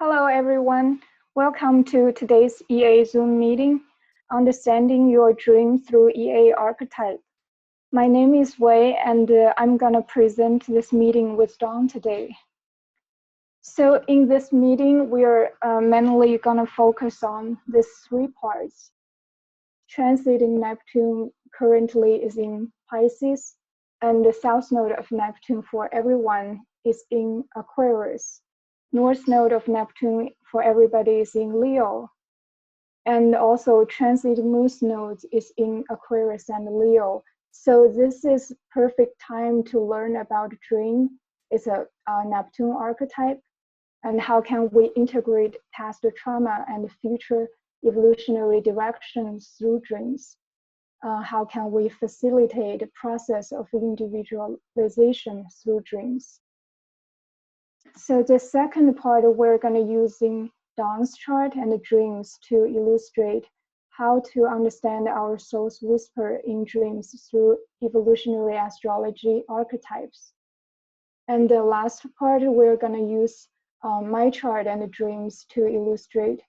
Hello, everyone. Welcome to today's EA Zoom meeting, Understanding Your Dream Through EA Archetype. My name is Wei, and I'm going to present this meeting with Dawn today. So in this meeting, we're mainly going to focus on these three parts. Transiting Neptune currently is in Pisces, and the south node of Neptune for everyone is in Aquarius. North node of Neptune for everybody is in Leo. And also transit moon nodes is in Aquarius and Leo. So this is perfect time to learn about dream. It's a Neptune archetype. And how can we integrate past trauma and future evolutionary directions through dreams? How can we facilitate the process of individualization through dreams? So the second part, we're going to using Dawn's chart and the dreams to illustrate how to understand our soul's whisper in dreams through evolutionary astrology archetypes. And the last part, we're going to use my chart and the dreams to illustrate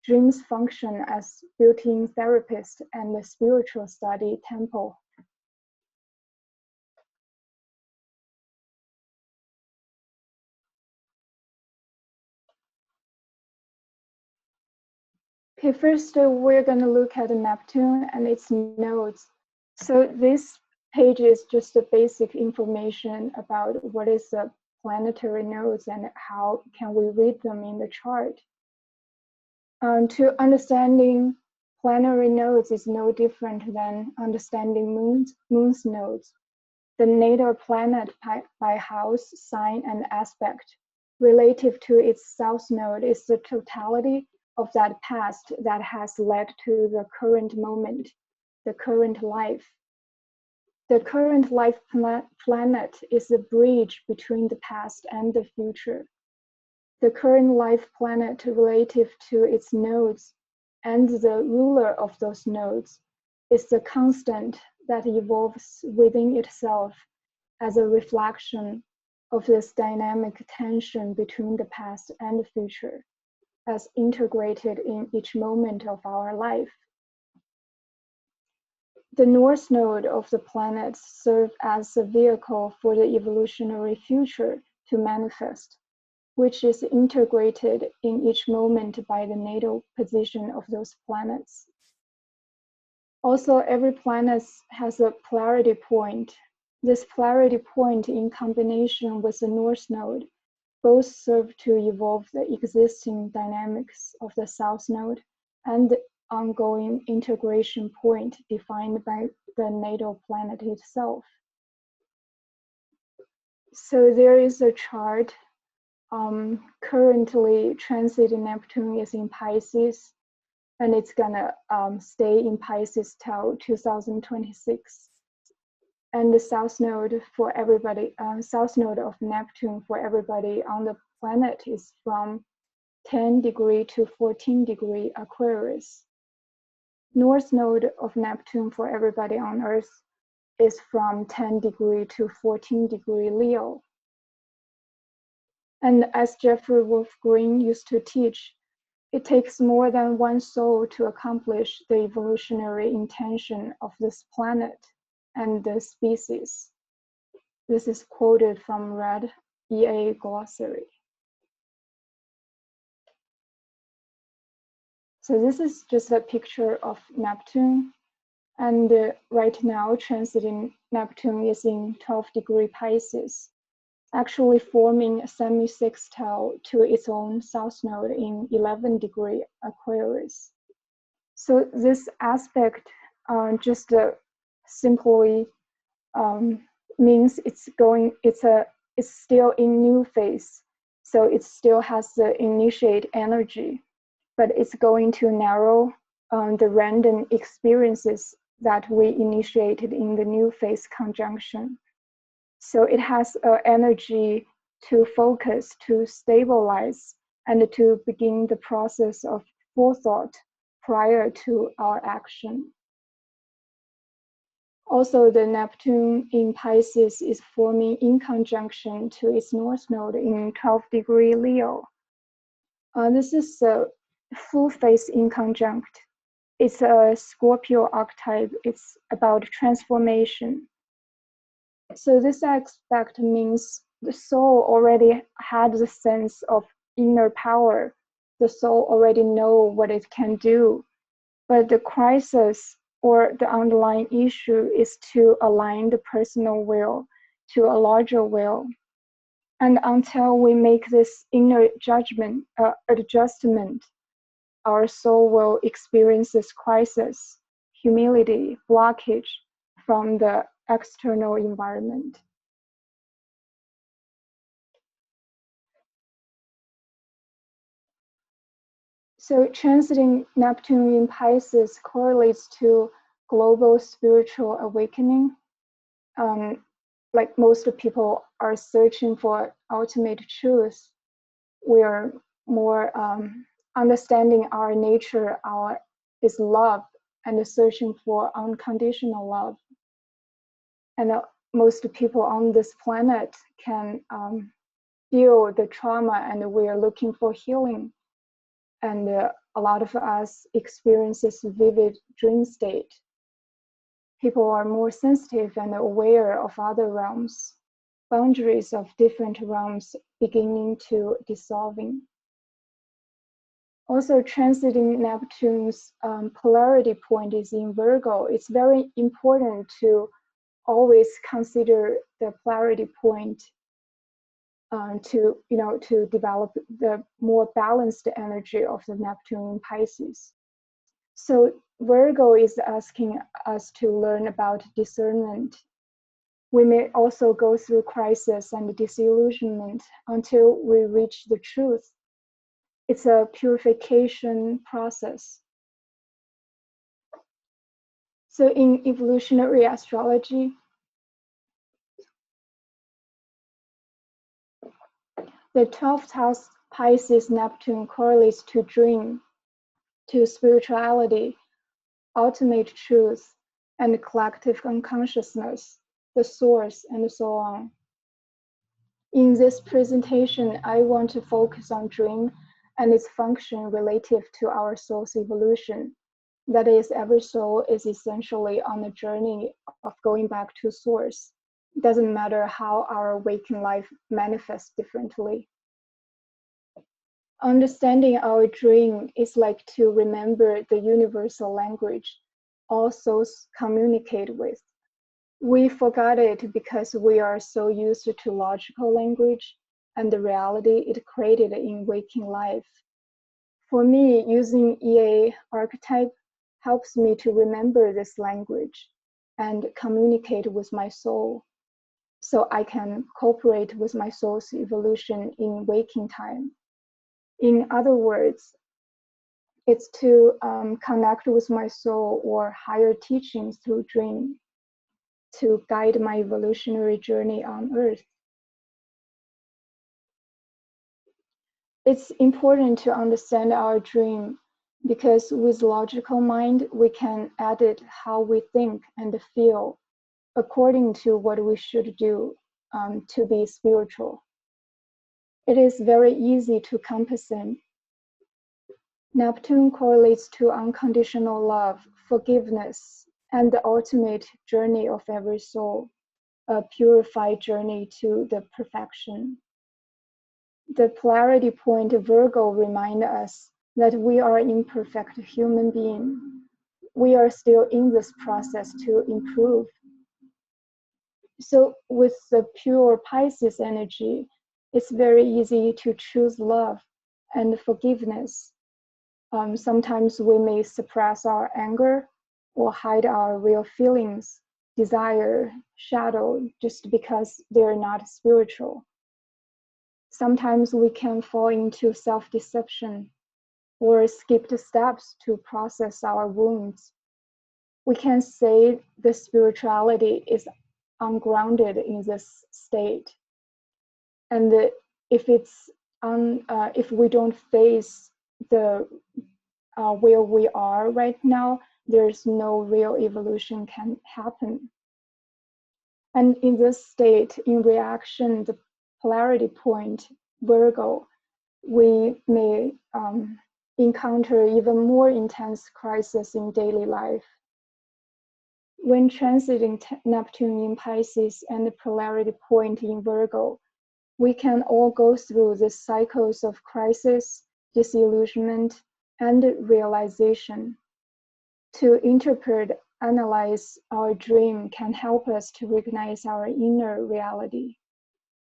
dreams function as built-in therapist and the spiritual study temple. Okay, first we're going to look at Neptune and its nodes. So this page is just the basic information about what is the planetary nodes and how can we read them in the chart. To understanding planetary nodes is no different than understanding moon's nodes. The natal planet by house, sign, and aspect relative to its south node is the totality of that past that has led to the current moment, the current life. The current life planet is the bridge between the past and the future. The current life planet relative to its nodes and the ruler of those nodes is the constant that evolves within itself as a reflection of this dynamic tension between the past and the future, as integrated in each moment of our life. The north node of the planets serve as a vehicle for the evolutionary future to manifest, which is integrated in each moment by the natal position of those planets. Also, every planet has a polarity point. This polarity point in combination with the north node both serve to evolve the existing dynamics of the south node and the ongoing integration point defined by the natal planet itself. So there is a chart. Currently, transit in Neptune is in Pisces, and it's gonna stay in Pisces till 2026. And the south node for everybody, south node of Neptune for everybody on the planet is from 10 degree to 14 degree Aquarius. North node of Neptune for everybody on Earth is from 10 degree to 14 degree Leo. And as Jeffrey Wolf Green used to teach, it takes more than one soul to accomplish the evolutionary intention of this planet and the species. This is quoted from Red EA Glossary. So this is just a picture of Neptune. And right now, transiting Neptune is in 12 degree Pisces, actually forming a semi-sextile to its own south node in 11 degree Aquarius. So this aspect just simply means it's still in new phase. So it still has the initiate energy, but it's going to narrow the random experiences that we initiated in the new phase conjunction. So it has energy to focus, to stabilize, and to begin the process of forethought prior to our action. Also, the Neptune in Pisces is forming in conjunction to its north node in 12 degree Leo. This is a full face inconjunct. It's a Scorpio archetype. It's about transformation. So this aspect means the soul already had the sense of inner power. The soul already know what it can do. But the crisis or the underlying issue is to align the personal will to a larger will. And until we make this inner judgment, adjustment, our soul will experience this crisis, humility, blockage from the external environment. So transiting Neptune in Pisces correlates to global spiritual awakening. Like most people are searching for ultimate truth. We are more understanding our nature, is love, and searching for unconditional love. And most people on this planet can feel the trauma, and we are looking for healing. And a lot of us experience this vivid dream state. People are more sensitive and aware of other realms, boundaries of different realms beginning to dissolving. Also, transiting Neptune's polarity point is in Virgo. It's very important to always consider the polarity point to develop the more balanced energy of the Neptune in Pisces. So Virgo is asking us to learn about discernment. We may also go through crisis and disillusionment until we reach the truth. It's a purification process. So in evolutionary astrology, the 12th house Pisces Neptune correlates to dream, to spirituality, ultimate truth, and collective unconsciousness, the source, and so on. In this presentation, I want to focus on dream and its function relative to our soul's evolution. That is, every soul is essentially on a journey of going back to source. It doesn't matter how our waking life manifests differently. Understanding our dream is like to remember the universal language all souls communicate with. We forgot it because we are so used to logical language and the reality it created in waking life. For me, using EA archetype helps me to remember this language and communicate with my soul so I can cooperate with my soul's evolution in waking time. In other words, it's to connect with my soul or higher teachings through dream to guide my evolutionary journey on Earth. It's important to understand our dream because with logical mind, we can edit how we think and feel according to what we should do to be spiritual. It is very easy to compensate. Neptune correlates to unconditional love, forgiveness, and the ultimate journey of every soul, a purified journey to the perfection. The polarity point of Virgo reminds us that we are imperfect human beings. We are still in this process to improve. So with the pure Pisces energy, it's very easy to choose love and forgiveness. Sometimes we may suppress our anger or hide our real feelings, desire, shadow, just because they're not spiritual. Sometimes we can fall into self-deception or skip the steps to process our wounds. We can say the spirituality is ungrounded in this state. And if we don't face the where we are right now, there's no real evolution can happen. And in this state, in reaction, the polarity point, Virgo, we may encounter even more intense crises in daily life. When transiting Neptune in Pisces and the polarity point in Virgo, we can all go through the cycles of crisis, disillusionment, and realization. To interpret, analyze our dream can help us to recognize our inner reality.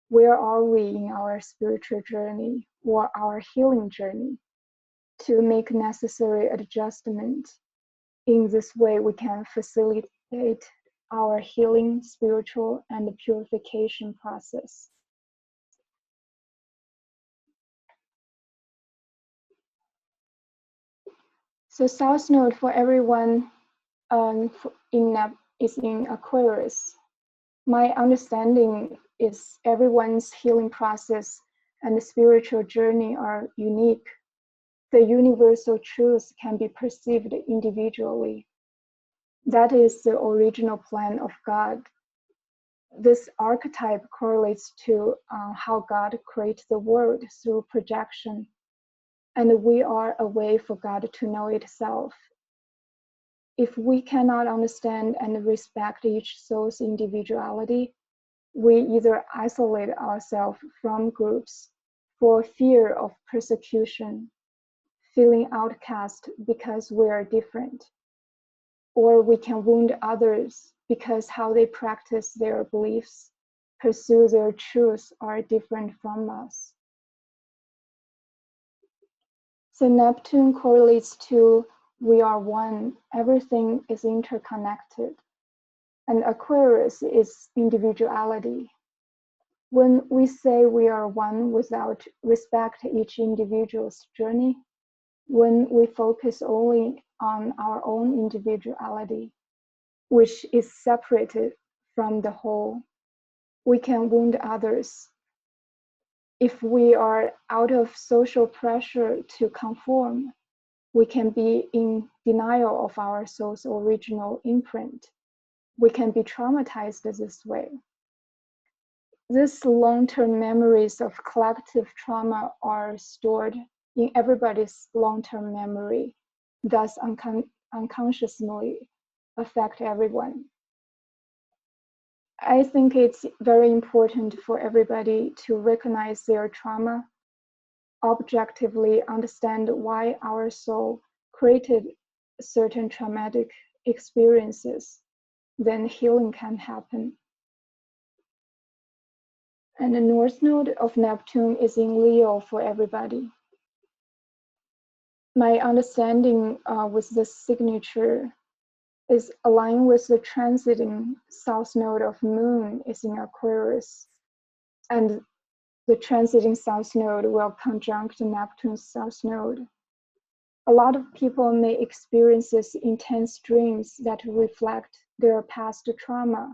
Where are we in our spiritual journey or our healing journey? To make necessary adjustment. In this way, we can facilitate our healing, spiritual, and purification process. So South Node for everyone is in Aquarius. My understanding is everyone's healing process and spiritual journey are unique. The universal truth can be perceived individually. That is the original plan of God. This archetype correlates to how God created the world through projection, and we are a way for God to know itself. If we cannot understand and respect each soul's individuality, we either isolate ourselves from groups for fear of persecution, feeling outcast because we are different, or we can wound others because how they practice their beliefs, pursue their truths are different from us. So Neptune correlates to we are one, everything is interconnected. And Aquarius is individuality. When we say we are one without respect each individual's journey, when we focus only on our own individuality, which is separated from the whole, we can wound others. If we are out of social pressure to conform, we can be in denial of our soul's original imprint. We can be traumatized this way. These long-term memories of collective trauma are stored in everybody's long-term memory, thus unconsciously affect everyone. I think it's very important for everybody to recognize their trauma, objectively understand why our soul created certain traumatic experiences, then healing can happen. And the North Node of Neptune is in Leo for everybody. My understanding with this signature is aligned with the transiting South Node of Moon is in Aquarius. And the transiting South Node will conjunct Neptune's South Node. A lot of people may experience intense dreams that reflect their past trauma.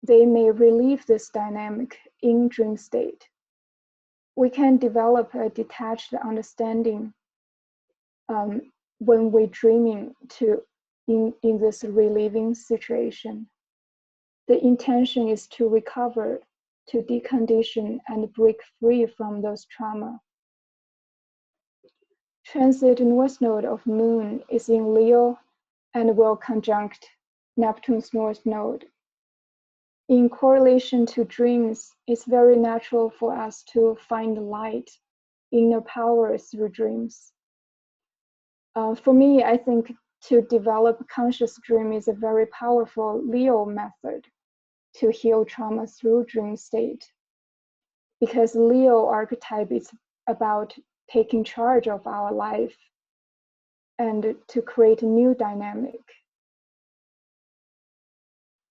They may relieve this dynamic in dream state. We can develop a detached understanding when we're dreaming in this relieving situation. The intention is to recover, to decondition, and break free from those trauma. Transit North Node of Moon is in Leo and will conjunct Neptune's North Node. In correlation to dreams, it's very natural for us to find light, inner power through dreams. For me, I think to develop conscious dream is a very powerful Leo method to heal trauma through dream state. Because Leo archetype is about taking charge of our life and to create a new dynamic.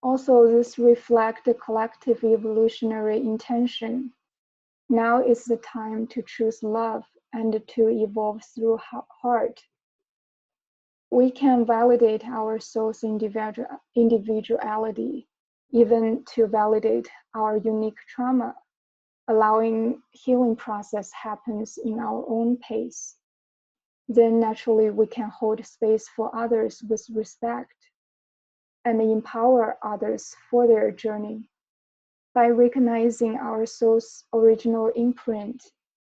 Also, this reflects the collective evolutionary intention. Now is the time to choose love and to evolve through heart. We can validate our soul's individuality, even to validate our unique trauma, allowing healing process happens in our own pace. Then naturally we can hold space for others with respect and empower others for their journey. By recognizing our soul's original imprint,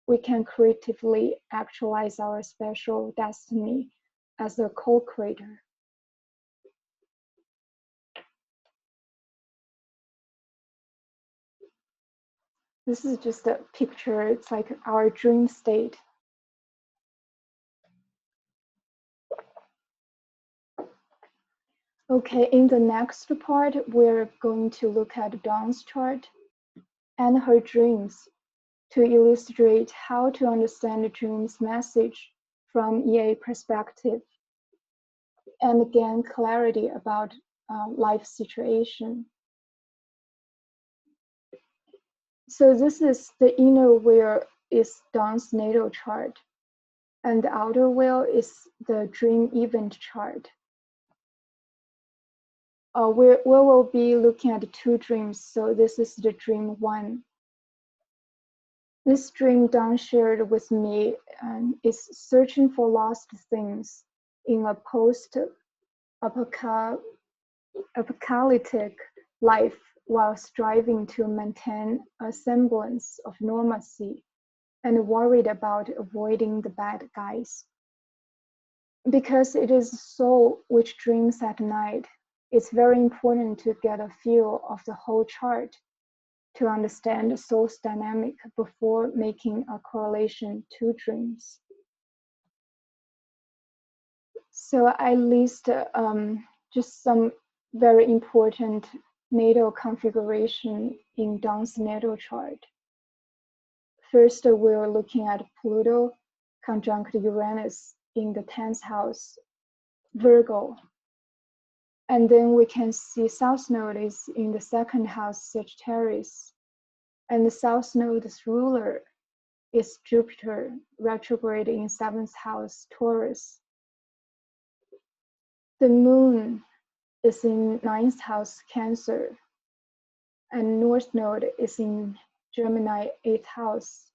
we can creatively actualize our special destiny as a co-creator. This is just a picture. It's like our dream state. Okay, in the next part, we're going to look at Dawn's chart and her dreams to illustrate how to understand the dream's message from EA perspective and gain clarity about life situation. So this is the inner wheel is Dawn's natal chart, and the outer wheel is the dream event chart. We will be looking at 2 dreams, so this is the dream 1. This dream Dawn shared with me is searching for lost things in a post-apocalyptic life while striving to maintain a semblance of normalcy and worried about avoiding the bad guys. Because it is the soul which dreams at night, it's very important to get a feel of the whole chart to understand the soul's dynamic before making a correlation to dreams. So I list just some very important natal configuration in Dawn's natal chart. First, we're looking at Pluto conjunct Uranus in the 10th house, Virgo. And then we can see South Node is in the 2nd house, Sagittarius. And the South Node's ruler is Jupiter, retrograde in 7th house, Taurus. The Moon is in 9th house, Cancer. And North Node is in Gemini, 8th house.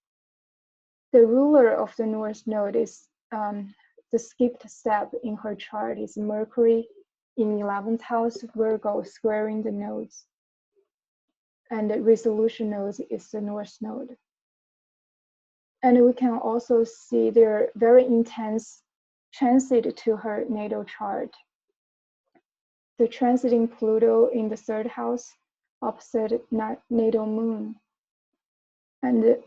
The ruler of the North Node is the skipped step in her chart is Mercury in 11th house, Virgo, squaring the nodes. And the resolution node is the North Node. And we can also see their very intense transit to her natal chart. The transiting Pluto in the 3rd house, opposite natal moon. And the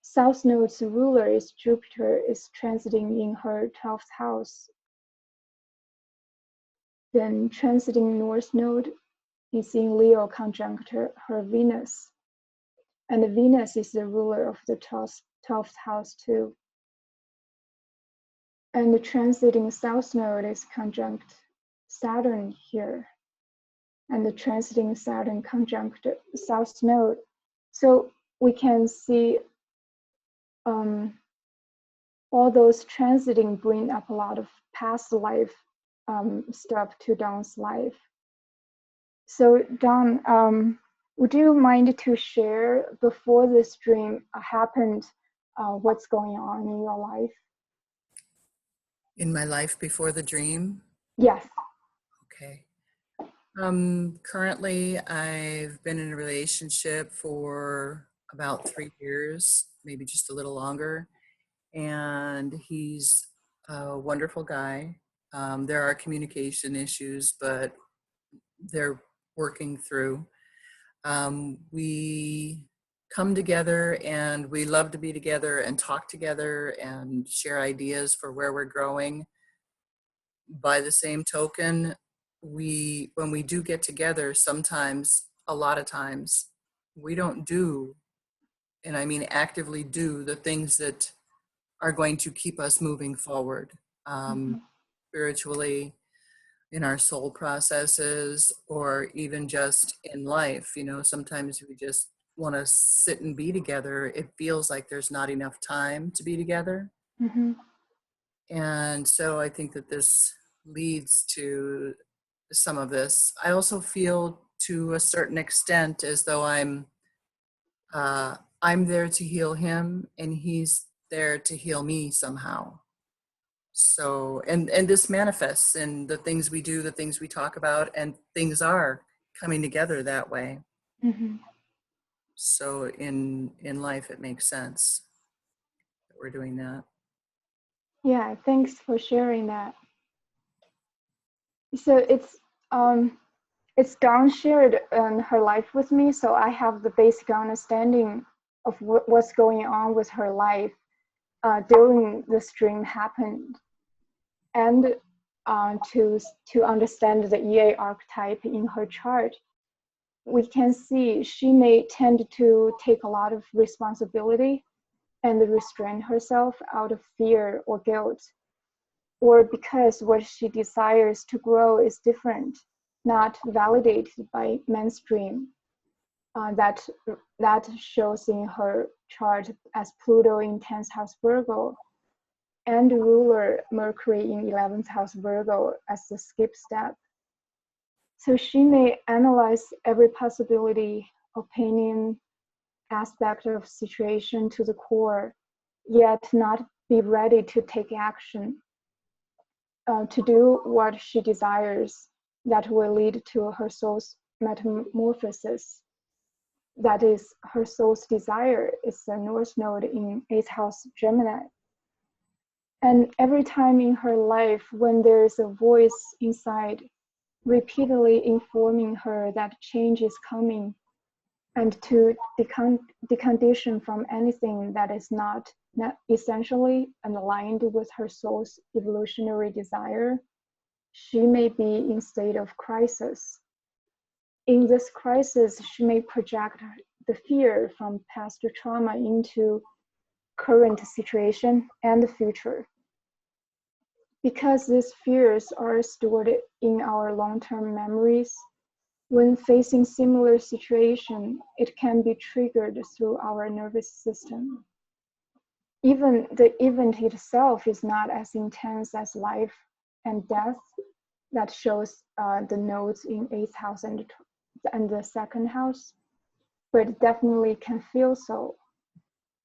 South Node's ruler is Jupiter, is transiting in her 12th house. Then transiting North Node is in Leo conjunct her Venus. And Venus is the ruler of the 12th house too. And the transiting South Node is conjunct Saturn here. And the transiting Saturn conjunct South Node. So we can see all those transiting bring up a lot of past life stuff to Dawn's life. So Dawn, would you mind to share before this dream happened, what's going on in your life? In my life before the dream? Yes. Okay. Currently, I've been in a relationship for about 3 years, maybe just a little longer. And he's a wonderful guy. There are communication issues, but they're working through. We come together and we love to be together and talk together and share ideas for where we're growing. By the same token, when we do get together, sometimes, a lot of times, we don't do, and I mean actively do, the things that are going to keep us moving forward spiritually, in our soul processes, or even just in life. You know, sometimes we just want to sit and be together. It feels like there's not enough time to be together. And so I think that this leads to some of this. I also feel to a certain extent as though I'm there to heal him and he's there to heal me somehow. So, and this manifests in the things we do, the things we talk about, and things are coming together that way. So in life, it makes sense. that we're doing that. Yeah, thanks for sharing that. So it's Dawn shared her life with me, so I have the basic understanding of what's going on with her life during the stream happened, and to understand the EA archetype in her chart, we can see she may tend to take a lot of responsibility and restrain herself out of fear or guilt, or because what she desires to grow is different, not validated by mainstream. That shows in her chart as Pluto in 10th house Virgo and ruler Mercury in 11th house Virgo as the skip step. So she may analyze every possibility, opinion, aspect of situation to the core, yet not be ready to take action, to do what she desires that will lead to her soul's metamorphosis. That is, her soul's desire is the North Node in 8th house Gemini. And every time in her life when there is a voice inside repeatedly informing her that change is coming, and to decondition from anything that is not essentially aligned with her soul's evolutionary desire, she may be in state of crisis. In this crisis, she may project the fear from past trauma into current situation and the future. Because these fears are stored in our long-term memories, when facing similar situation, it can be triggered through our nervous system. Even the event itself is not as intense as life and death that shows the nodes in 8th house and the 2nd house, but it definitely can feel so.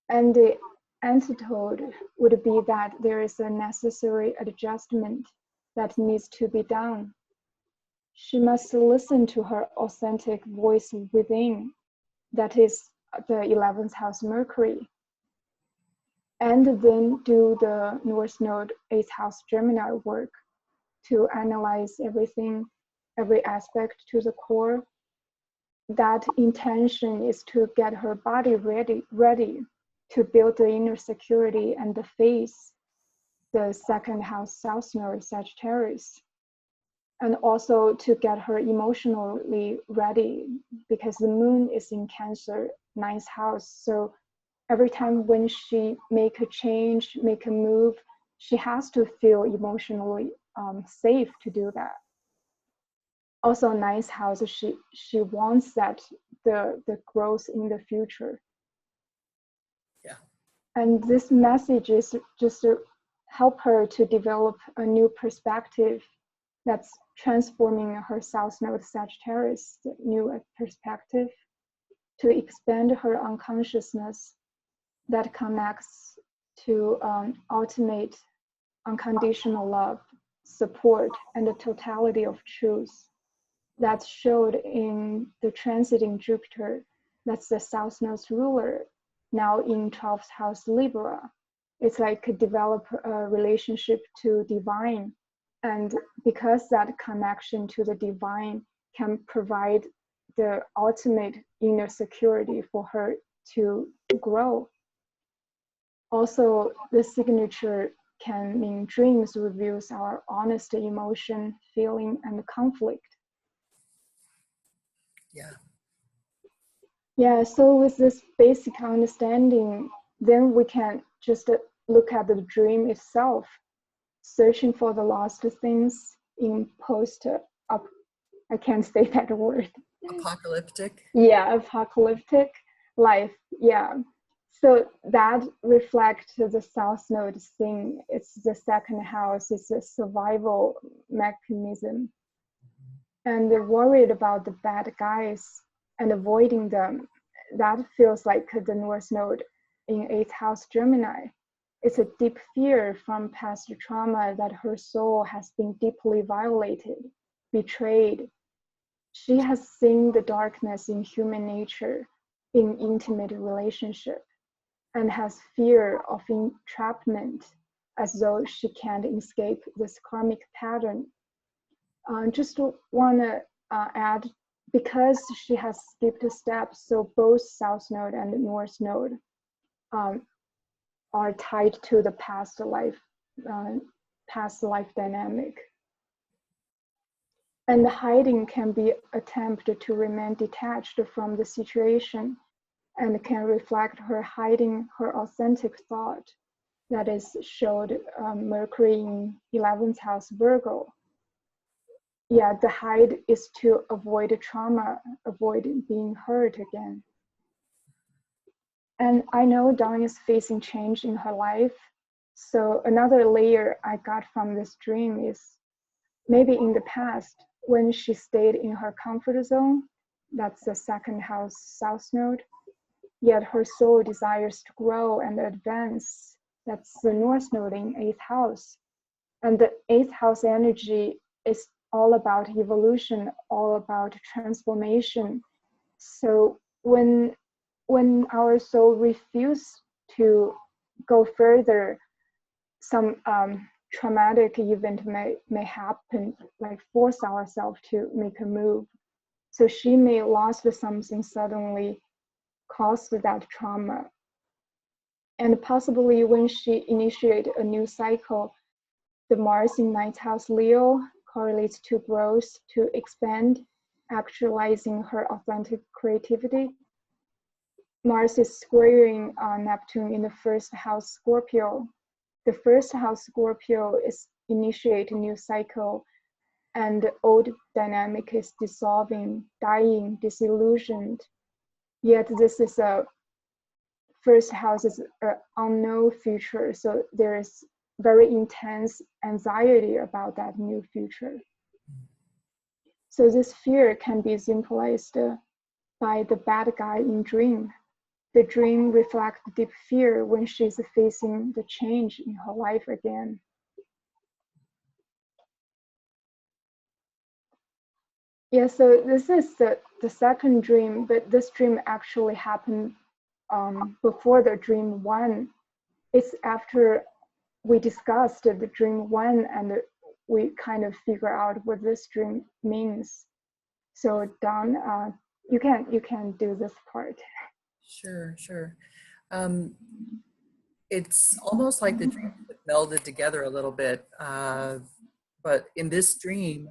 And the antidote would be that there is a necessary adjustment that needs to be done. She must listen to her authentic voice within, that is the 11th house Mercury, and then do the North Node 8th house Gemini work to analyze everything, every aspect to the core. That intention is to get her body ready to build the inner security and the face, the 2nd house South Node Sagittarius, and also to get her emotionally ready because the moon is in Cancer, 9th house. So every time when she make a change, make a move, she has to feel emotionally safe to do that. Also 9th house, she wants that the growth in the future. Yeah. And this message is just to help her to develop a new perspective that's transforming her South Node Sagittarius, the new perspective, to expand her unconsciousness that connects to ultimate unconditional love, support, and the totality of truth. That's showed in the transit in Jupiter. That's the South Node ruler, now in 12th house Libra. It's like develop a relationship to divine. And because that connection to the divine can provide the ultimate inner security for her to grow. Also, the signature can mean dreams reveals our honest emotion, feeling, and conflict. Yeah. Yeah, so with this basic understanding, then we can just look at the dream itself, searching for the lost things in I can't say that word. Apocalyptic. Yeah, apocalyptic life. Yeah. So that reflects the South Node thing. It's the 2nd house. It's a survival mechanism. And they're worried about the bad guys and avoiding them. That feels like the North Node in 8th house Gemini. It's a deep fear from past trauma that her soul has been deeply violated, betrayed. She has seen the darkness in human nature, in intimate relationship. and has fear of entrapment, as though she can't escape this karmic pattern. Just want to add, because she has skipped steps, so both South Node and North Node are tied to the past life dynamic. And the hiding can be attempted to remain detached from the situation, and can reflect her hiding her authentic thought. That is showed Mercury in 11th house Virgo. Yeah, the hide is to avoid trauma, avoid being hurt again. And I know Dawn is facing change in her life. So another layer I got from this dream is maybe in the past, when she stayed in her comfort zone, that's the 2nd house South Node, yet her soul desires to grow and advance. That's the North Node in 8th house. And the 8th house energy is all about evolution, all about transformation. So when our soul refuses to go further, some traumatic event may happen, like force ourselves to make a move. So she may lost something suddenly, caused that trauma. And possibly when she initiated a new cycle, the Mars in 9th house Leo correlates to growth, to expand, actualizing her authentic creativity. Mars is squaring Neptune in the 1st house Scorpio. The 1st house Scorpio is initiate a new cycle, and the old dynamic is dissolving, dying, disillusioned. Yet this is a 1st house is an unknown future, so there is very intense anxiety about that new future. So this fear can be symbolized by the bad guy in dream. The dream reflects deep fear when she's facing the change in her life again. Yeah, so this is the 2nd dream, but this dream actually happened before the dream 1. It's after we discussed the dream 1 and we kind of figure out what this dream means. So Dawn, you can do this part. Sure. It's almost like the dreams have melded together a little bit. But in this dream,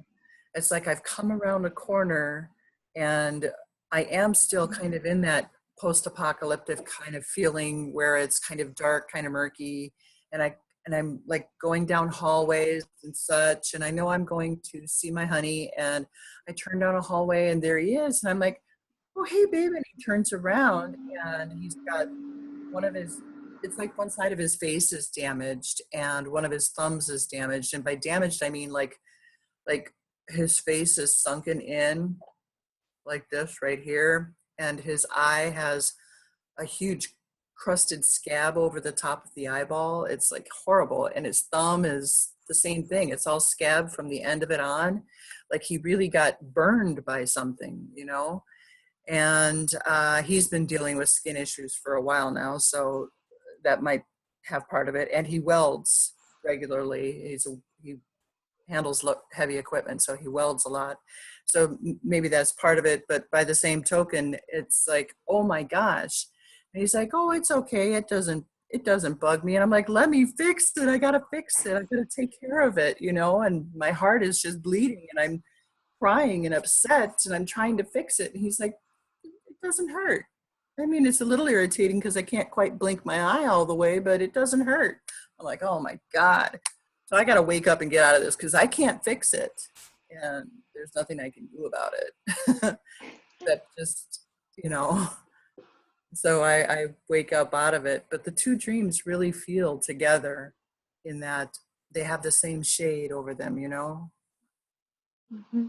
it's like I've come around a corner and I am still kind of in that post-apocalyptic kind of feeling where it's kind of dark, kind of murky. And I'm like going down hallways and such. And I know I'm going to see my honey, and I turn down a hallway and there he is. And I'm like, oh, hey, babe. And he turns around and he's got it's like one side of his face is damaged and one of his thumbs is damaged. And by damaged, I mean like his face is sunken in like this right here. And his eye has a huge crusted scab over the top of the eyeball. It's like horrible. And his thumb is the same thing. It's all scab from the end of it on. Like he really got burned by something, you know? And he's been dealing with skin issues for a while now, so that might have part of it. And he welds regularly. He handles heavy equipment, so he welds a lot. So maybe that's part of it. But by the same token, it's like, oh my gosh. And he's like, oh, it's okay. It doesn't bug me. And I'm like, let me fix it. I gotta fix it. I gotta take care of it, you know. And my heart is just bleeding, and I'm crying and upset, and I'm trying to fix it. And he's like, it doesn't hurt. I mean, it's a little irritating because I can't quite blink my eye all the way, but it doesn't hurt. I'm like, oh my God. So I got to wake up and get out of this because I can't fix it. And there's nothing I can do about it. That just, you know, so I wake up out of it. But the two dreams really feel together in that they have the same shade over them, you know? Mm-hmm.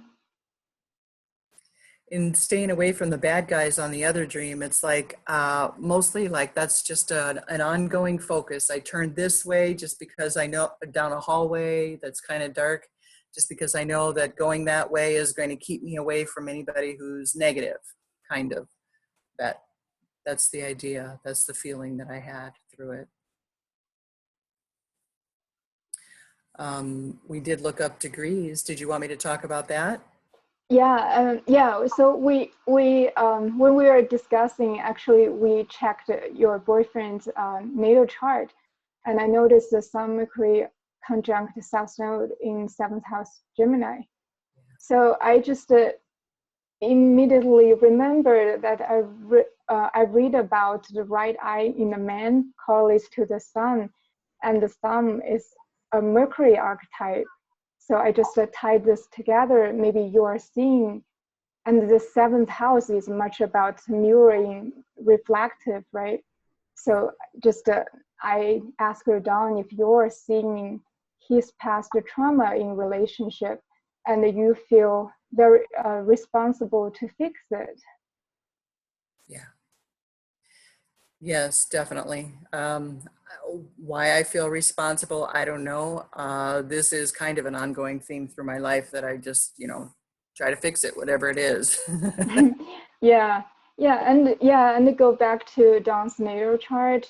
In staying away from the bad guys on the other dream, it's like mostly like that's just an ongoing focus. I turn this way just because I know, down a hallway that's kind of dark, just because I know that going that way is going to keep me away from anybody who's negative, kind of that That's the idea. That's the feeling that I had through it. We did look up degrees. Did you want me to talk about that? Yeah. So we when we were discussing, actually, we checked your boyfriend's natal chart, and I noticed the Sun Mercury conjunct South Node in 7th house Gemini. So I just immediately remembered that I read about the right eye in a man correlates to the sun, and the sun is a Mercury archetype. So I just tied this together. Maybe you are seeing, and the 7th house is much about mirroring, reflective, right? So just I asked her Don if you're seeing his past trauma in relationship, and you feel very responsible to fix it. Yeah. Yes, definitely. Why I feel responsible, I don't know. This is kind of an ongoing theme through my life that I just, try to fix it, whatever it is. Yeah, and go back to Don's natal chart.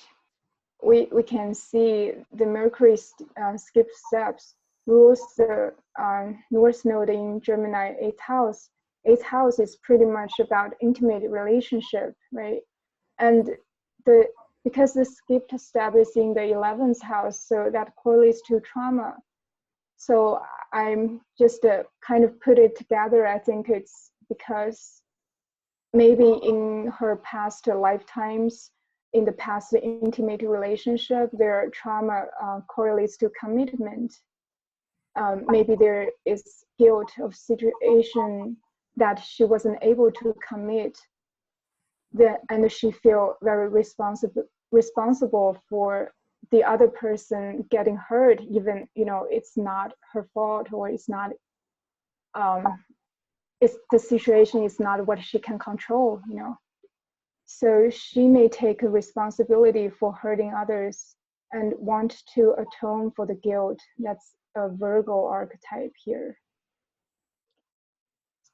We can see the Mercury skip steps rules the North Node in Gemini 8th house. 8th house is pretty much about intimate relationship, right? And because the skipped step is in the 11th house, so that correlates to trauma. So I'm just kind of put it together. I think it's because maybe in her past lifetimes, in the past intimate relationship, their trauma correlates to commitment. Maybe there is guilt of situation that she wasn't able to commit, and she feel very responsible for the other person getting hurt, even it's not her fault, or it's not it's the situation is not what she can control. So she may take a responsibility for hurting others and want to atone for the guilt. That's a Virgo archetype here.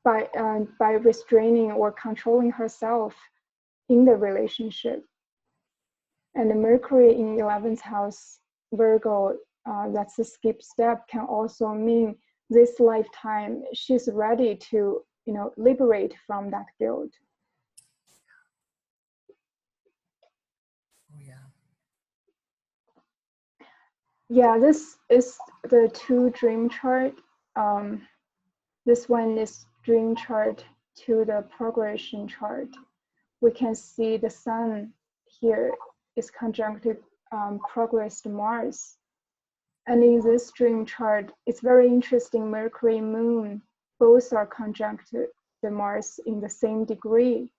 By restraining or controlling herself in the relationship. And the Mercury in 11th house Virgo, that's a skip step, can also mean this lifetime she's ready to liberate from that guilt. Oh, yeah. Yeah, this is the 2 dream chart. This one is dream chart to the progression chart. We can see the sun here is conjuncted progress to Mars. And in this dream chart, it's very interesting. Mercury, Moon, both are conjuncted the Mars in the same degree.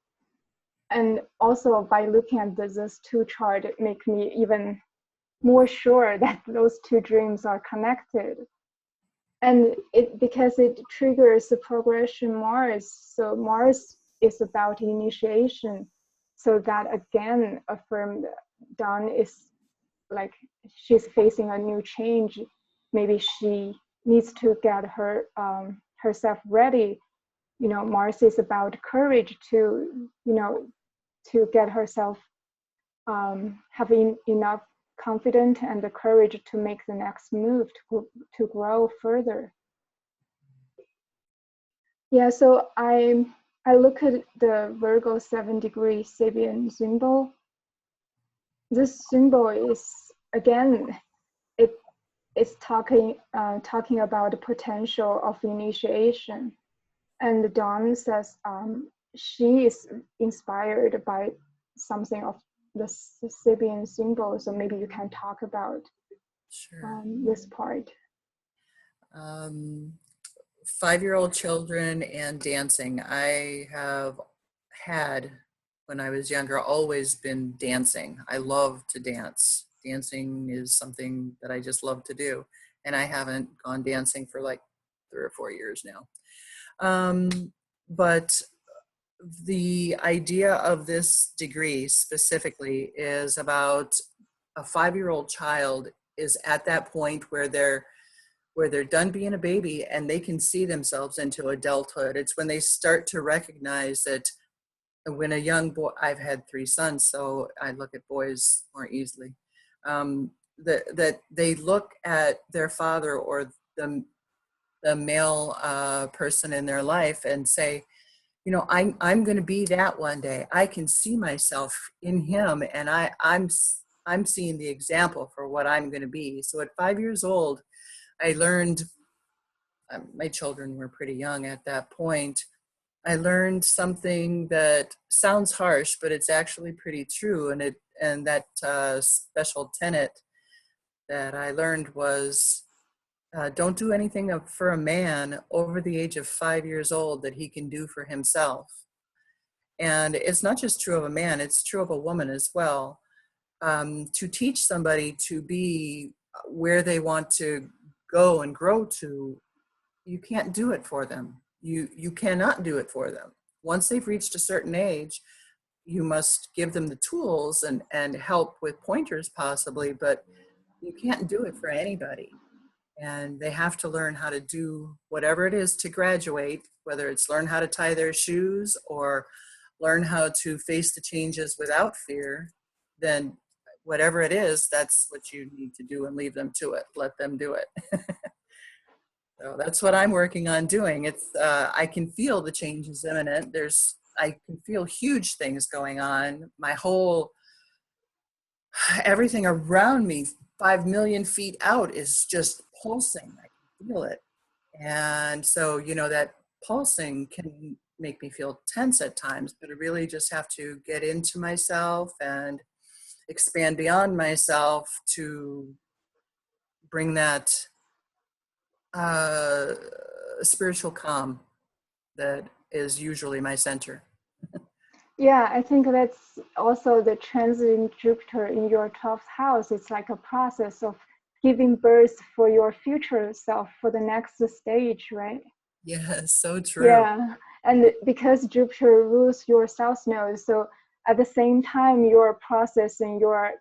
And also by looking at this 2 chart, it makes me even more sure that those 2 dreams are connected. And because it triggers the progression Mars. So Mars is about initiation. So that again affirmed Dawn is like she's facing a new change. Maybe she needs to get herself ready. Mars is about courage to to get herself having enough confidence and the courage to make the next move to grow further. Yeah, so I look at the Virgo 7-degree Sabian symbol. This symbol is, again, it's talking about the potential of initiation. And Dawn says she is inspired by something of the Sabian symbol. So maybe you can talk about this part. 5-year-old children and dancing. I have had, when I was younger, always been dancing. I love to dance. Dancing is something that I just love to do. And I haven't gone dancing for like 3 or 4 years now. But the idea of this degree specifically is about a 5-year-old child is at that point where they're done being a baby and they can see themselves into adulthood. It's when they start to recognize that when a young boy, I've had 3 sons, so I look at boys more easily, that they look at their father or the male person in their life and say, you know, I'm going to be that one day. I can see myself in him, and I'm seeing the example for what I'm going to be. So at 5 years old, I learned, my children were pretty young at that point. I learned something that sounds harsh, but it's actually pretty true. And that special tenet that I learned was, don't do anything for a man over the age of 5 years old that he can do for himself. And it's not just true of a man, it's true of a woman as well. To teach somebody to be where they want to go and grow to, you can't do it for them. You cannot do it for them. Once they've reached a certain age, you must give them the tools and help with pointers possibly, but you can't do it for anybody. And they have to learn how to do whatever it is to graduate, whether it's learn how to tie their shoes or learn how to face the changes without fear. Then whatever it is, that's what you need to do, and leave them to it. Let them do it. So that's what I'm working on doing. It's I can feel the change is imminent. I can feel huge things going on. My whole, everything around me, 5 million feet out, is just pulsing. I can feel it. And so, you know, that pulsing can make me feel tense at times, but I really just have to get into myself and expand beyond myself to bring that spiritual calm that is usually my center. Yeah, I think that's also the transit Jupiter in your 12th house. It's like a process of giving birth for your future self for the next stage, right? Yes, so true. Yeah, and because Jupiter rules your south node, so at the same time you're processing, you're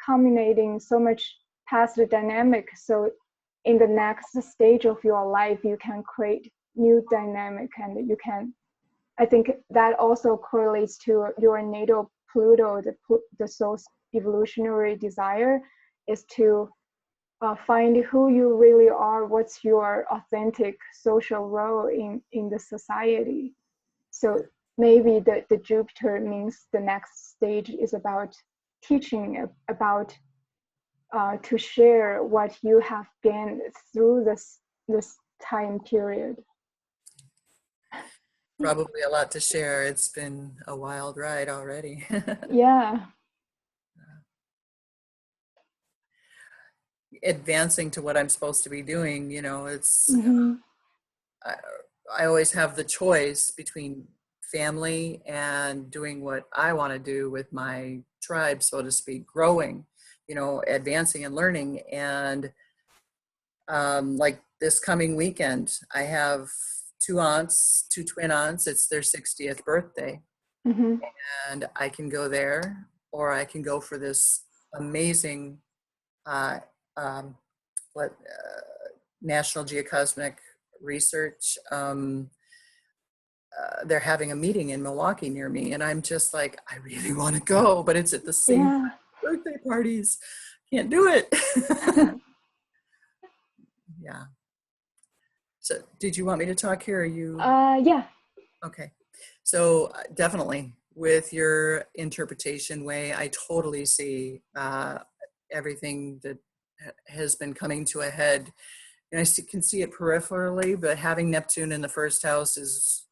culminating so much past dynamic. So in the next stage of your life, you can create new dynamic, and you can. I think that also correlates to your natal Pluto, the soul's evolutionary desire, is to find who you really are, what's your authentic social role in the society. So maybe the Jupiter means the next stage is about teaching, about to share what you have gained through this time period. Probably a lot to share. It's been a wild ride already. Yeah. Advancing to what I'm supposed to be doing, you know, it's, Mm-hmm. I always have the choice between family and doing what I want to do with my tribe, so to speak, growing, you know, advancing and learning. And like this coming weekend, I have 2 aunts, 2 twin aunts. It's their 60th birthday. Mm-hmm. And I can go there, or I can go for this amazing uh, um, National Geocosmic Research. They're having a meeting in Milwaukee near me, and I'm just like, I really want to go, but it's at the same Yeah. birthday parties. Can't do it. Yeah. So did you want me to talk here? Or you? Yeah. Okay. So definitely with your interpretation, Wei, I totally see everything that has been coming to a head. And can see it peripherally, but having Neptune in the first house is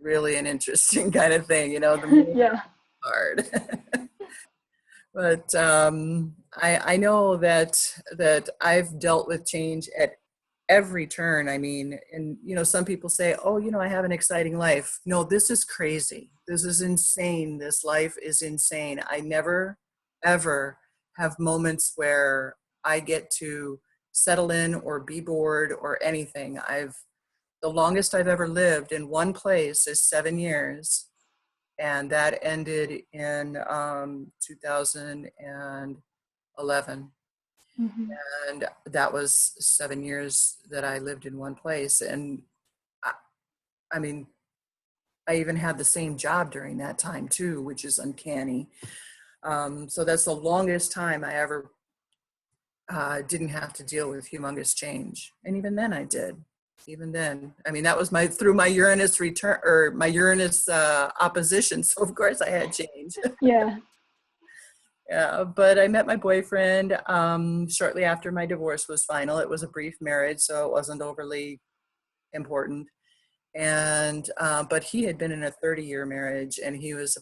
really an interesting kind of thing, you know, the moon Yeah. hard. But I know that I've dealt with change at every turn. I mean, and you know, some people say, oh, you know, I have an exciting life. No, this is crazy. This is insane. This life is insane. I never, ever have moments where I get to settle in or be bored or anything. The longest I've ever lived in one place is 7 years. And that ended in 2011. Mm-hmm. And that was 7 years that I lived in one place. And I mean, I even had the same job during that time too, which is uncanny. So that's the longest time I ever didn't have to deal with humongous change. And even then I did. Even then, I mean, that was through my Uranus return, or my Uranus opposition. So of course I had change. Yeah. Yeah, but I met my boyfriend shortly after my divorce was final. It was a brief marriage, so it wasn't overly important. And but he had been in a 30-year marriage, and he was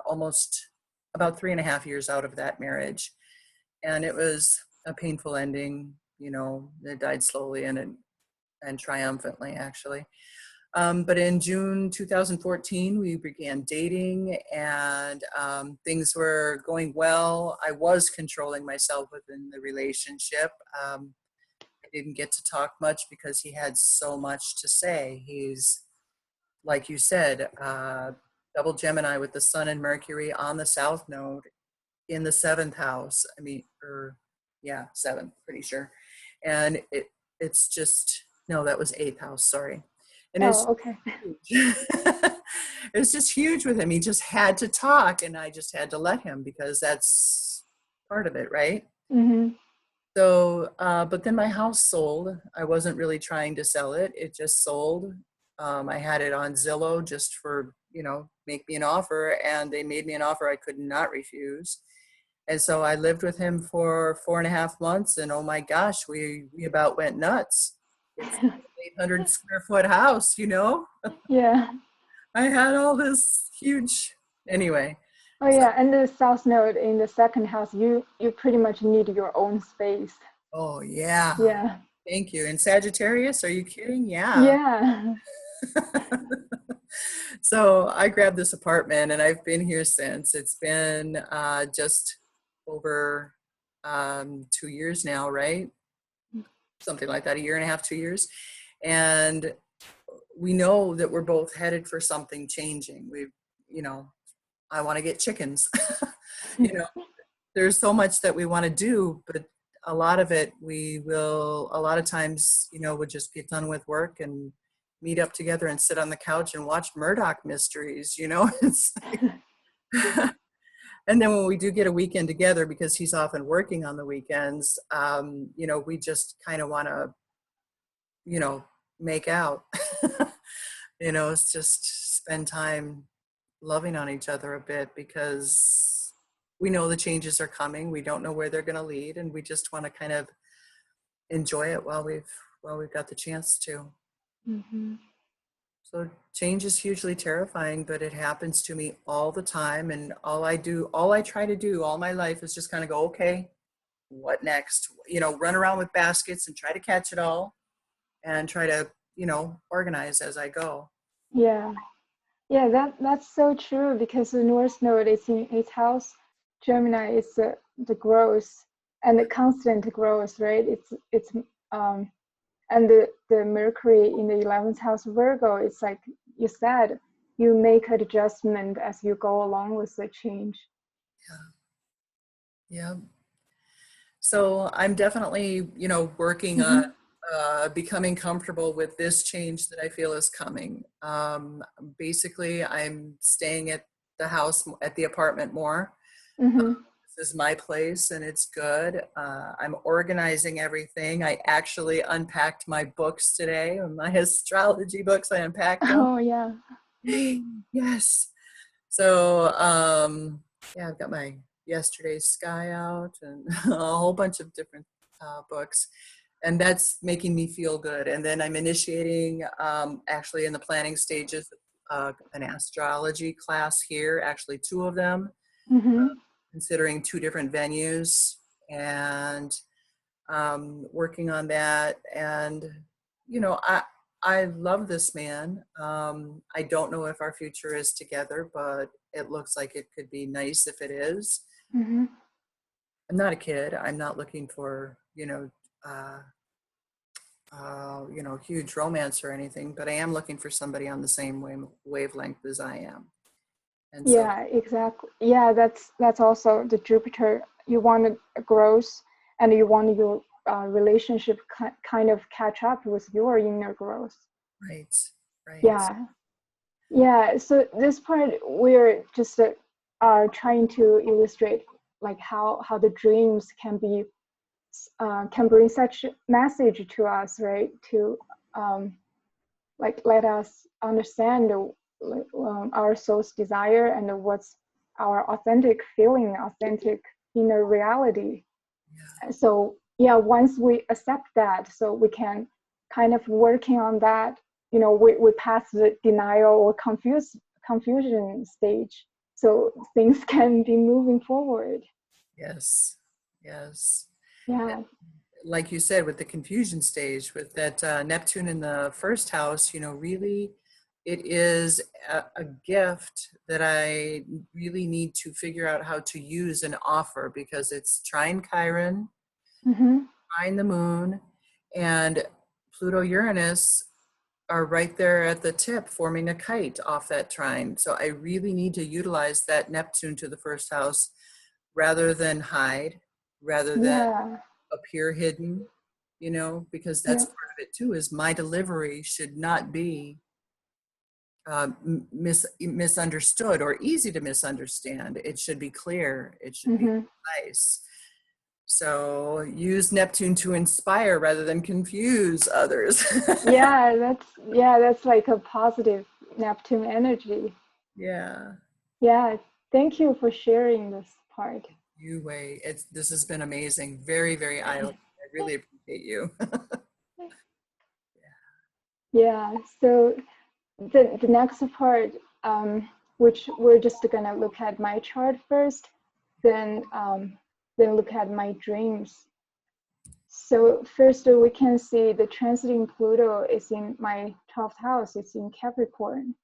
almost about 3.5 years out of that marriage. And it was a painful ending. You know, it died slowly and triumphantly, actually. But in June 2014, we began dating, and things were going well. I was controlling myself within the relationship. I didn't get to talk much because he had so much to say. He's, like you said, double Gemini with the Sun and Mercury on the South Node in the 7th house. I mean, yeah, 7th, pretty sure. And it's just, no, that was 8th house, sorry. And Oh, okay. it's just huge with him. He just had to talk, and I just had to let him, because that's part of it, right? Mm-hmm. So, but then my house sold. I wasn't really trying to sell it. It just sold. I had it on Zillow just for, make me an offer, and they made me an offer I could not refuse. And so I lived with him for 4.5 months, and oh my gosh, we about went nuts. It's an 800 square foot house, Yeah. I had all this huge, anyway. Oh yeah, and the South Node in the 2nd house, you pretty much need your own space. Oh yeah. Yeah. Thank you. And Sagittarius, are you kidding? Yeah. Yeah. So I grabbed this apartment, and I've been here since. It's been just over 2 years now, right? Something like that, 1.5 years, 2 years. And we know that we're both headed for something changing. I want to get chickens. There's so much that we want to do, but a lot of it, a lot of times, we'll just get done with work and meet up together and sit on the couch and watch Murdoch mysteries, It's like, and then when we do get a weekend together, because he's often working on the weekends, we just kind of want to, make out. It's just spend time loving on each other a bit, because we know the changes are coming. We don't know where they're going to lead, and we just want to kind of enjoy it while we've got the chance to. Mm-hmm. So change is hugely terrifying, but it happens to me all the time. And all I try to do all my life is just kind of go, okay, what next? Run around with baskets and try to catch it all, and try to, organize as I go. Yeah. Yeah, that's so true, because the North Node is in 8th house. Gemini is the growth and the constant growth, right? It's and the Mercury in the 11th house Virgo, it's like you said, you make an adjustment as you go along with the change. Yeah. So I'm definitely, working Mm-hmm. on becoming comfortable with this change that I feel is coming. Basically, I'm staying at the apartment more. Mm-hmm. This is my place, and it's good. I'm organizing everything. I actually unpacked my books today, my astrology books. I unpacked them. Oh yeah. Yes. So yeah, I've got my Yesterday's Sky out, and a whole bunch of different books, and that's making me feel good. And then I'm initiating, actually in the planning stages, an astrology class here, actually 2 of them. Mm-hmm. Considering 2 different venues, and working on that. And I love this man. I don't know if our future is together, but it looks like it could be nice if it is. Mm-hmm. I'm not a kid. I'm not looking for huge romance or anything, but I am looking for somebody on the same wavelength as I am. And so, Yeah, exactly. Yeah, that's also the Jupiter. You want a growth, and you want your relationship kind of catch up with your inner growth. right. Yeah, Yeah, so this part we're just are trying to illustrate like how the dreams can bring such message to us, right? To like let us understand our soul's desire and what's our authentic feeling, authentic inner reality. So yeah, once we accept that, so we can kind of working on that, you know, we pass the denial or confusion stage, so things can be moving forward. Yes, yes. Yeah. Like you said, with the confusion stage, with that Neptune in the first house, you know, really it is a gift that I really need to figure out how to use and offer, because it's trine Chiron, Mm-hmm. trine the moon, and Pluto Uranus are right there at the tip forming a kite off that trine. So I really need to utilize that Neptune to the first house rather than hide, rather than Yeah. appear hidden, you know, because that's Yeah. part of it too, is my delivery should not be misunderstood or easy to misunderstand. It should be clear. It should be Mm-hmm. concise. So use Neptune to inspire rather than confuse others. That's like a positive Neptune energy. Yeah. Yeah, thank you for sharing this part. Zhou Wei, this has been amazing. Very, very eye-opening. I really appreciate you. Yeah, so the next part, which we're just gonna look at my chart first, then look at my dreams. So first we can see the transiting Pluto is in my 12th house, it's in Capricorn.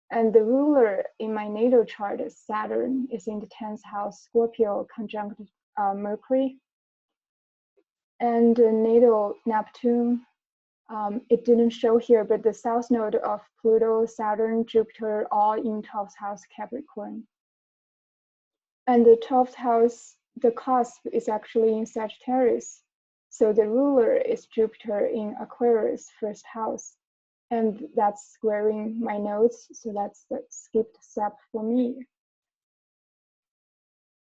And the ruler in my natal chart, Saturn, is in the 10th house, Scorpio, conjunct Mercury. And natal Neptune, it didn't show here, but the south node of Pluto, Saturn, Jupiter, all in 12th house Capricorn. And the 12th house, the cusp is actually in Sagittarius. So the ruler is Jupiter in Aquarius, first house. And that's squaring my nodes, so that's the skipped step for me.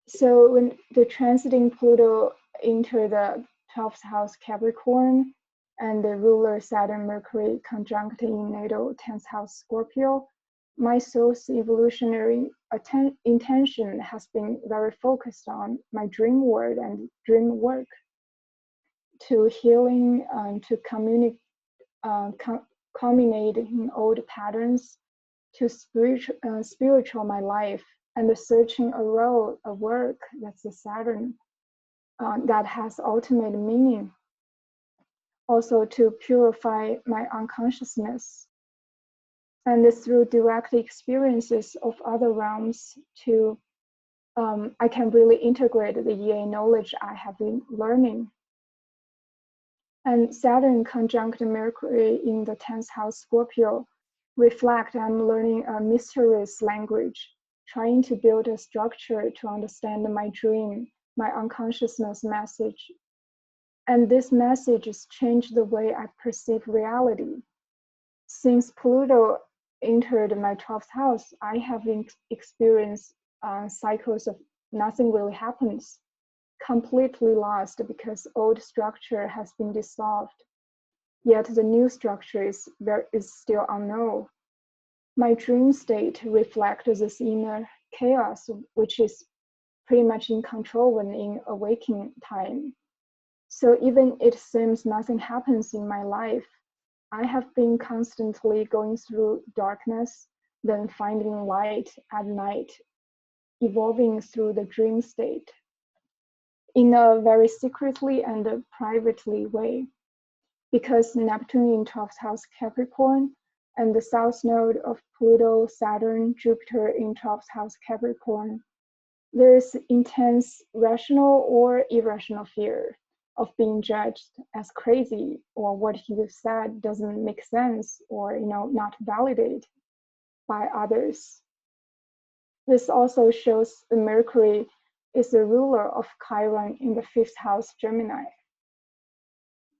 So when the transiting Pluto enter the 12th house Capricorn, and the ruler Saturn Mercury conjunct in natal 10th house Scorpio, my soul's evolutionary intention has been very focused on my dream world and dream work, to healing, to culminate in old patterns, to spiritual my life, and searching a role, a work, that's the Saturn, that has ultimate meaning. Also to purify my unconsciousness, and through direct experiences of other realms, to I can really integrate the EA knowledge I have been learning. And Saturn conjunct Mercury in the 10th house Scorpio reflect I'm learning a mysterious language, trying to build a structure to understand my dream, my unconsciousness message. And this message has changed the way I perceive reality. Since Pluto entered my 12th house, I have experienced cycles of nothing really happens, completely lost because old structure has been dissolved. Yet the new structure is still unknown. My dream state reflects this inner chaos, which is pretty much in control when in awakening time. So even it seems nothing happens in my life, I have been constantly going through darkness, then finding light at night, evolving through the dream state in a very secretly and privately way. Because Neptune in 12th house Capricorn and the south node of Pluto, Saturn, Jupiter in 12th house Capricorn, there is intense rational or irrational fear of being judged as crazy, or what you said doesn't make sense, or not validated by others. This also shows the Mercury is the ruler of Chiron in the 5th house Gemini.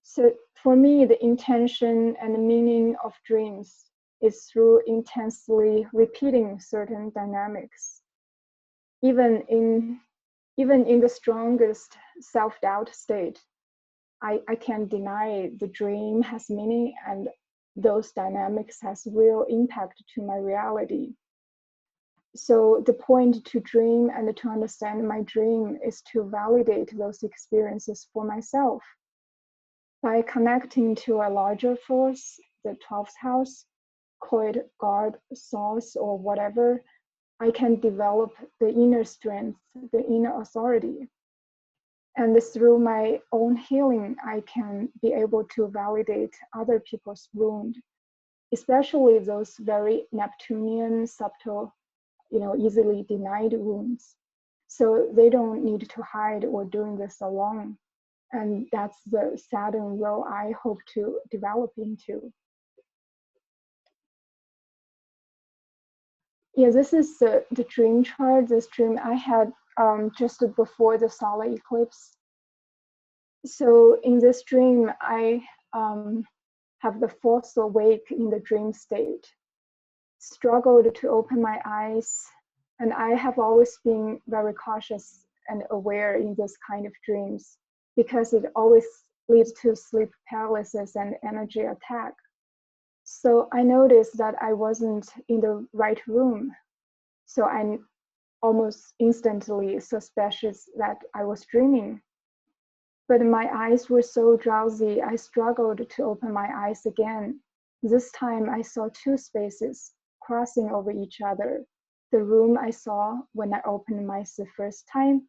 So for me, the intention and the meaning of dreams is through intensely repeating certain dynamics. Even in the strongest self-doubt state, I can't deny the dream has meaning, and those dynamics has real impact to my reality. So the point to dream and to understand my dream is to validate those experiences for myself. By connecting to a larger force, the 12th house, call it God, source, or whatever, I can develop the inner strength, the inner authority. And through my own healing, I can be able to validate other people's wound, especially those very Neptunian, subtle, easily denied wounds. So they don't need to hide or doing this alone. And that's the Saturn role I hope to develop into. Yeah, this is the dream chart. This dream I had just before the solar eclipse. So in this dream, I have the force awake in the dream state, struggled to open my eyes, and I have always been very cautious and aware in this kind of dreams because it always leads to sleep paralysis and energy attack. So I noticed that I wasn't in the right room. So I almost instantly suspicious that I was dreaming. But my eyes were so drowsy, I struggled to open my eyes again. This time I saw two spaces crossing over each other. The room I saw when I opened my eyes the first time,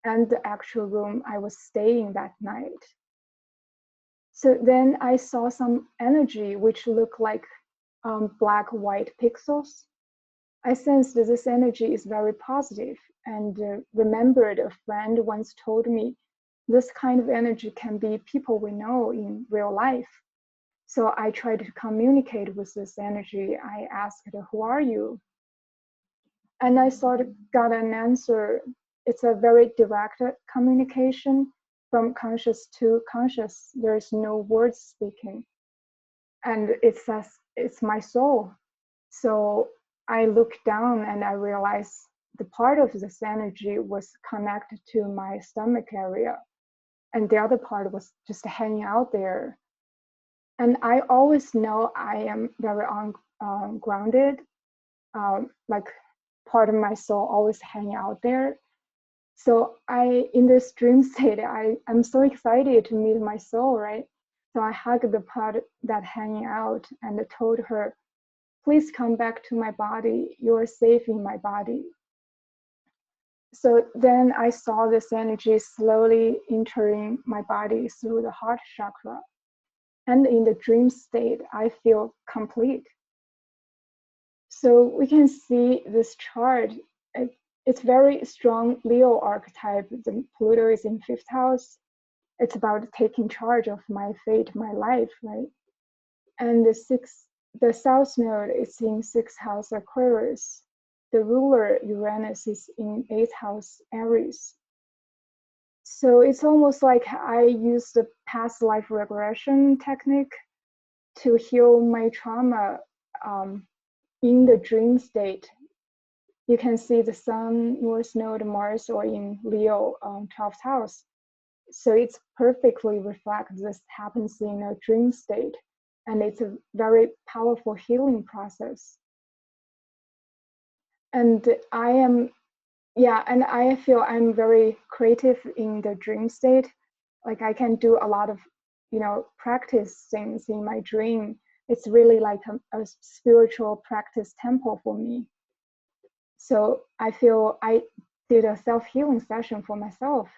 and the actual room I was staying that night. So then I saw some energy which looked like black-white pixels. I sensed that this energy is very positive, and remembered a friend once told me this kind of energy can be people we know in real life. So I tried to communicate with this energy. I asked, "Who are you?" And I sort of got an answer. It's a very direct communication from conscious to conscious. There is no words speaking. And it says, "It's my soul." So I looked down and I realized the part of this energy was connected to my stomach area, and the other part was just hanging out there. And I always know I am very grounded, like part of my soul always hanging out there. So in this dream state, I'm so excited to meet my soul, right? So I hugged the part that hanging out and told her, "Please come back to my body. You're safe in my body." So then I saw this energy slowly entering my body through the heart chakra. And in the dream state, I feel complete. So we can see this chart. It's very strong Leo archetype. The Pluto is in 5th house. It's about taking charge of my fate, my life, right? And the South Node is in 6th house Aquarius. The ruler Uranus is in 8th house Aries. So it's almost like I use the past life regression technique to heal my trauma in the dream state. You can see the Sun, North Node, Mars, or in Leo 12th house. So it's perfectly reflect this happens in a dream state. And it's a very powerful healing process. And and I feel I'm very creative in the dream state. Like I can do a lot of, practice things in my dream. It's really like a spiritual practice temple for me. So I feel I did a self-healing session for myself.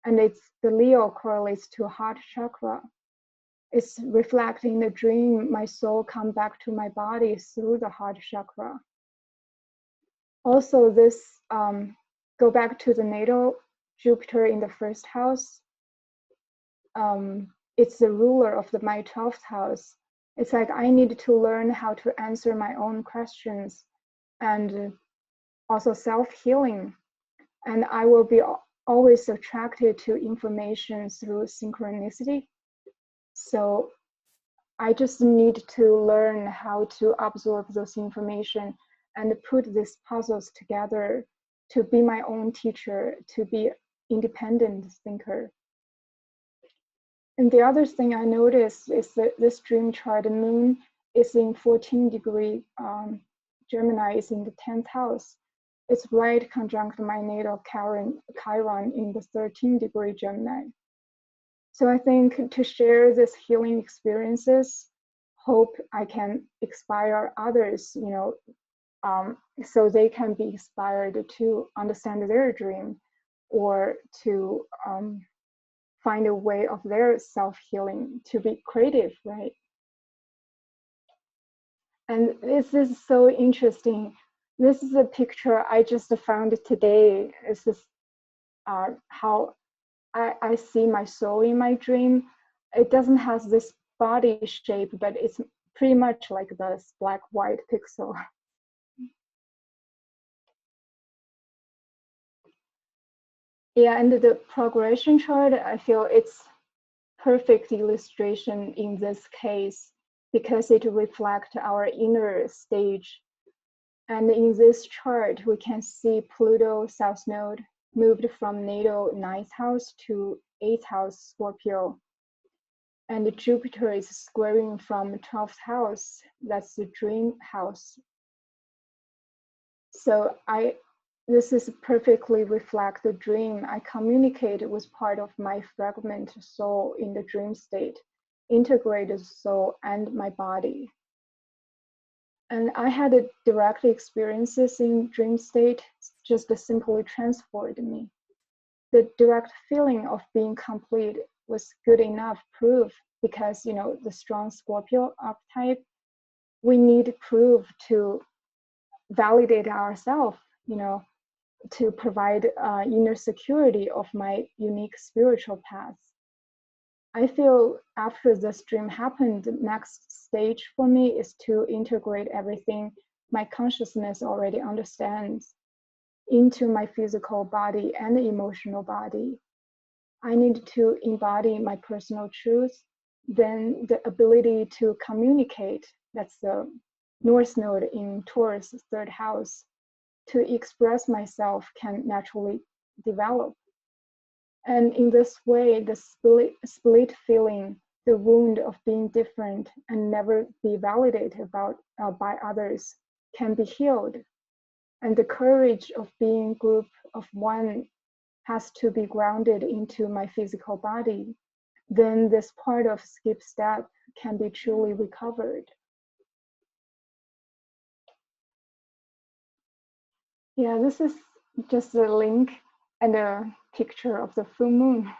And it's the Leo correlates to heart chakra. It's reflecting the dream, my soul come back to my body through the heart chakra. Also, this go back to the natal Jupiter in the 1st house. It's the ruler of my 12th house. It's like I need to learn how to answer my own questions and also self-healing. And I will be always attracted to information through synchronicity. So I just need to learn how to absorb those information and put these puzzles together to be my own teacher, to be independent thinker. And the other thing I noticed is that this dream chart, the moon is in 14-degree Gemini, is in the 10th house. It's right conjunct my natal Chiron in the 13-degree Gemini. So I think to share this healing experiences, hope I can inspire others, so they can be inspired to understand their dream or to find a way of their self-healing, to be creative, right? And this is so interesting. This is a picture I just found today. This is how I see my soul in my dream. It doesn't have this body shape, but it's pretty much like this black-white pixel. Yeah, and the progression chart, I feel it's perfect illustration in this case because it reflects our inner stage. And in this chart, we can see Pluto South Node moved from natal 9th house to 8th house Scorpio. And Jupiter is squaring from 12th house, that's the dream house. So this is perfectly reflect the dream. I communicate with part of my fragmented soul in the dream state, integrated soul and my body. And I had direct experiences in dream state, just simply transformed me. The direct feeling of being complete was good enough proof because, the strong Scorpio archetype, we need proof to validate ourselves, to provide inner security of my unique spiritual path. I feel after this dream happened, the next stage for me is to integrate everything my consciousness already understands into my physical body and emotional body. I need to embody my personal truth, then the ability to communicate, that's the North Node in Taurus, 3rd house, to express myself can naturally develop. And in this way, the split feeling, the wound of being different and never be validated by others can be healed. And the courage of being group of one has to be grounded into my physical body. Then this part of skip step can be truly recovered. Yeah, this is just a link and a picture of the full moon.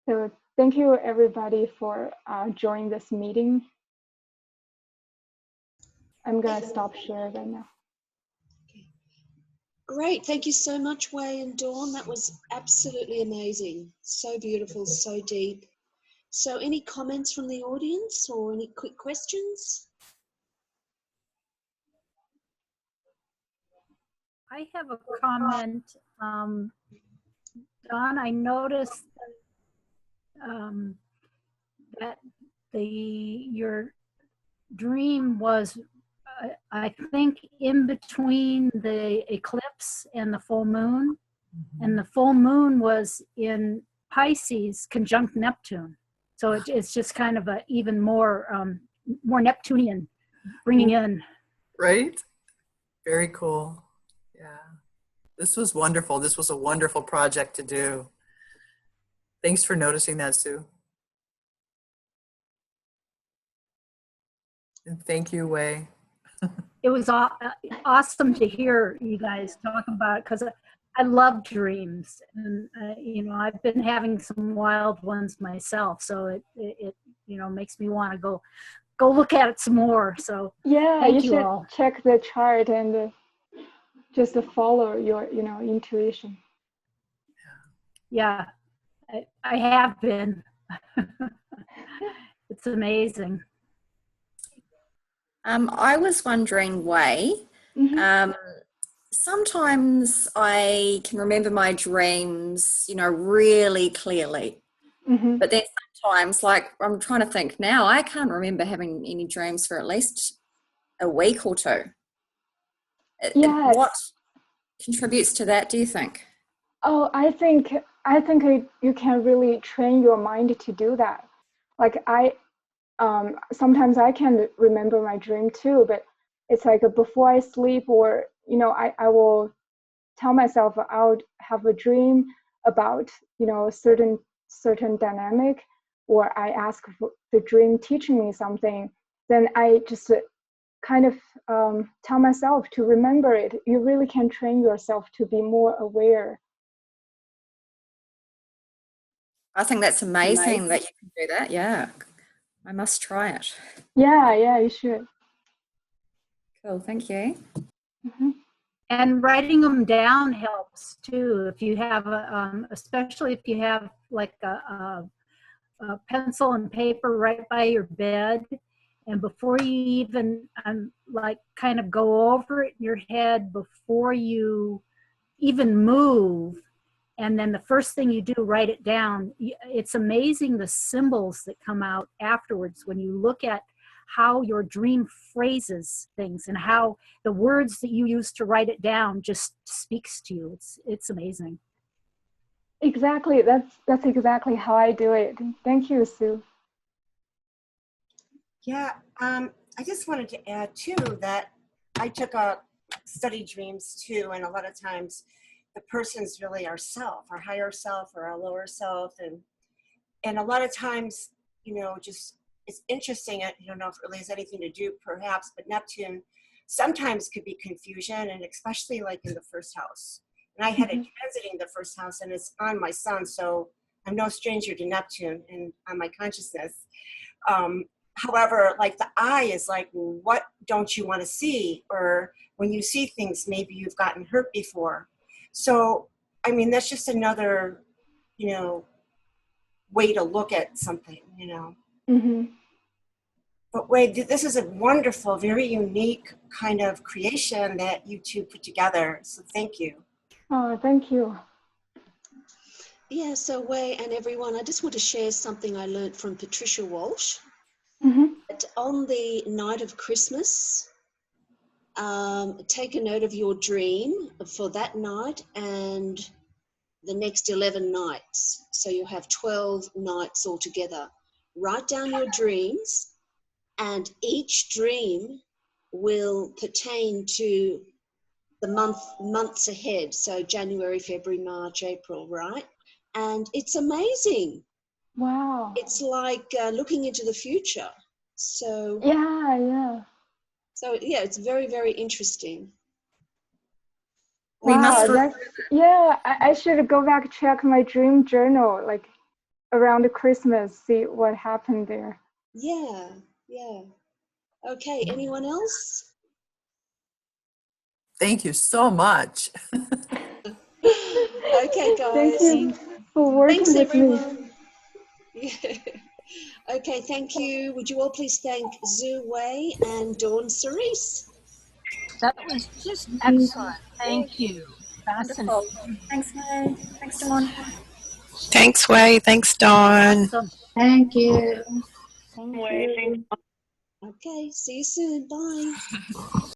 So thank you everybody for joining this meeting. I'm gonna stop sharing right now. Great, thank you so much, Wei and Dawn. That was absolutely amazing. So beautiful, so deep. So any comments from the audience or any quick questions? I have a comment. Dawn, I noticed that your dream was, I think, in between the eclipse and the full moon. And the full moon was in Pisces conjunct Neptune. So it's just kind of a even more Neptunian bringing in. Right? Very cool. Yeah. This was wonderful. This was a wonderful project to do. Thanks for noticing that, Sue. And thank you, Wei. It was awesome to hear you guys talk about it because I love dreams, and I've been having some wild ones myself, so it makes me want to go look at it some more. So yeah, thank you you should all. check the chart and just follow your intuition. Yeah, I have been. It's amazing. I was wondering, Wei, sometimes I can remember my dreams, really clearly. But then sometimes, like I'm trying to think now, I can't remember having any dreams for at least a week or two. Yes. What contributes to that, do you think? Oh, I think you can really train your mind to do that. Like sometimes I can remember my dream too, but it's like before I sleep, or I will tell myself I'll have a dream about certain dynamic, or I ask for the dream teaching me something. Then I just kind of tell myself to remember it. You really can train yourself to be more aware. I think that's amazing that you can do that. Yeah, I must try it. Yeah, you should. Cool, thank you. Mm-hmm. And writing them down helps too. If you have, especially if you have like a pencil and paper right by your bed, and before you even like kind of go over it in your head before you even move, and then the first thing you do, write it down. It's amazing the symbols that come out afterwards when you look at how your dream phrases things and how the words that you use to write it down just speaks to you. It's amazing. Exactly. That's exactly how I do it. Thank you, Sue. Yeah, I just wanted to add too that I took a study dreams too, and a lot of times the person's really our self, our higher self or our lower self, and a lot of times, just it's interesting. I don't know if it really has anything to do, perhaps, but Neptune sometimes could be confusion, and especially like in the first house. And I had it transiting the first house, and it's on my sun, so I'm no stranger to Neptune and on my consciousness. However, like the eye is like, what don't you want to see? Or when you see things, maybe you've gotten hurt before. So, I mean, that's just another, way to look at something, Mm-hmm. But Wade, this is a wonderful, very unique kind of creation that you two put together. So thank you. Oh, thank you. Yeah, so Wei and everyone, I just want to share something I learned from Patricia Walsh. Mm-hmm. That on the night of Christmas, take a note of your dream for that night and the next 11 nights. So you have 12 nights altogether. Write down your dreams, and each dream will pertain to the months ahead. So January, February, March, April, right? And it's amazing. Wow. It's like looking into the future. So Yeah. So yeah, it's very, very interesting. We must I should go back check my dream journal, like around Christmas, see what happened there. Yeah. Okay, anyone else? Thank you so much. Okay, guys. Thank you for working Thanks, with everyone. Yeah. Okay, thank you. Would you all please thank Zhou Wei and Dawn Cerise? That was just excellent. Thank you. Wonderful. Thanks, May. Thanks, Dawn. Thanks, Wei. Thanks, Dawn. Awesome. Thank you. Okay, see you soon. Bye.